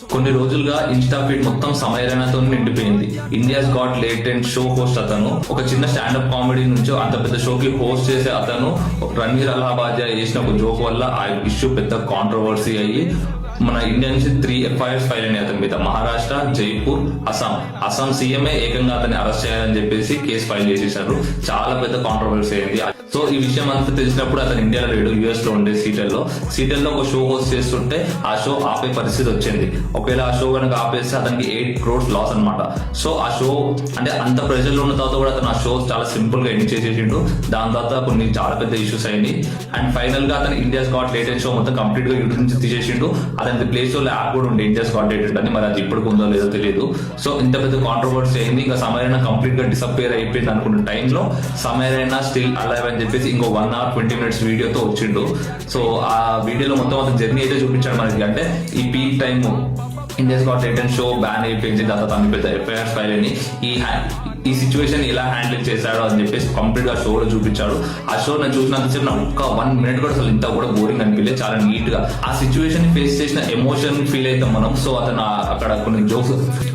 కొన్ని రోజులుగా Insta feed మొత్తం సమయరణతో నిండిపోయింది. India's got latent show host అతను ఒక చిన్న స్టాండప్ కామెడీ నుంచి అంత పెద్ద షోకి హోస్ట్ చేసే అతను రణ్వీర్ అలహాబాద్యా చేసిన ఒక జోక్ వల్ల ఆ ఇష్యూ పెద్ద కాంట్రవర్సీ అయ్యి మన ఇండియా నుంచి 3 FIRs ఫైల్ అయినాయి అతని మీద. మహారాష్ట్ర, జైపూర్, అస్సాం సీఎంఏ ఏకంగా అతన్ని అరెస్ట్ చేయాలని చెప్పేసి కేసు ఫైల్ చేసేసారు. చాలా పెద్ద కాంట్రవర్సీ అయింది. సో ఈ విషయం అంతా తెలిసినప్పుడు అతను ఇండియాలో లేడు, యుఎస్ లో ఉండే సీటెల్లో ఒక షో హోస్ట్ చేస్తుంటే ఆ షో ఆపే పరిస్థితి వచ్చింది. ఒకవేళ ఆ షో కనుక ఆపేస్తే అతనికి 8 crores లాస్ అనమాట. సో ఆ షో అంటే అంత ప్రెజర్ లో ఉన్న తర్వాత కూడా అతను ఆ షో చాలా సింపుల్ గా ఎండ్ చేసేసిండు. దాని తర్వాత కొన్ని చాలా పెద్ద ఇష్యూస్ అయింది. అండ్ ఫైనల్ గా అతను ఇండియాస్ గాట్ లేటెంట్ షో మొత్తం కంప్లీట్ గా యూట్యూబ్ నుంచి తీసేసిండు. అతని ప్లేస్ లో యాప్ కూడా ఉండే ఇండియాస్ గాట్ లేటెంట్ అని, మరి అది ఇప్పుడు ఉందో లేదో తెలియదు. సో ఇంత పెద్ద కాంట్రవర్సీ అయింది. ఇంకా సమయరైనా కంప్లీట్ గా డిసప్పేర్ అయిపోయింది అనుకున్న టైంలో సమయరైనా స్టిల్ అలైవ్ అని చెప్పేసి ఇంకో 1 hour 20 minutes వీడియోతో వచ్చిండు. సో ఆ వీడియోలో మొత్తం అతను జర్నీ అయితే చూపించాడు మనకి. అంటే ఈ peak time India's got latent show ban అయిపోయింది, దాని తర్వాత పెద్ద FIRs ఫైల్ అని ఈ సిచ్యువేషన్ ఎలా హ్యాండిల్ చేశాడో అని చెప్పేసి కంప్లీట్ గా షోలో చూపించాడు. ఆ షో నేను చూసినంతసేపు నాకు ఒక్క 1 minute కూడా అసలు ఇంత కూడా బోరింగ్ అనిపించలేదు. చాలా నీట్ గా ఆ సిచ్యువేషన్ ఫేస్ చేసిన ఎమోషన్ ఫీల్ అవుతాం మనం. సో అతను అక్కడ కొన్ని జోక్స్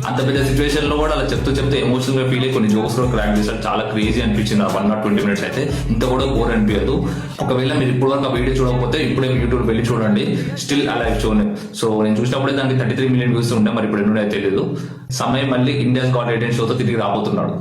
అంత పెద్ద సిచ్యువేషన్ లో కూడా అలా చెప్తూ ఎమోషనల్ గా ఫీల్ అయ్యి కొన్ని జోక్స్ కూడా క్రాక్ చేశాడు. చాలా క్రేజీ అనిపించింది. 1 hour 20 minutes అయితే ఇంత కూడా బోర్ అనిపించదు. ఒకవేళ మీరు ఇప్పుడు వరకు ఆ వీడియో చూడకపోతే ఇప్పుడే యూట్యూబ్ వెళ్ళి చూడండి, స్టిల్ అలైవ్ షోని. సో నేను చూసినప్పుడే దానికి 33 million views ఉంటే మరి ఇప్పుడు ఎన్నో తెలియదు. సమయం మళ్ళీ ఇండియాస్ గాట్ లేటెంట్ షోతో తిరిగి రాబోతున్నాడు.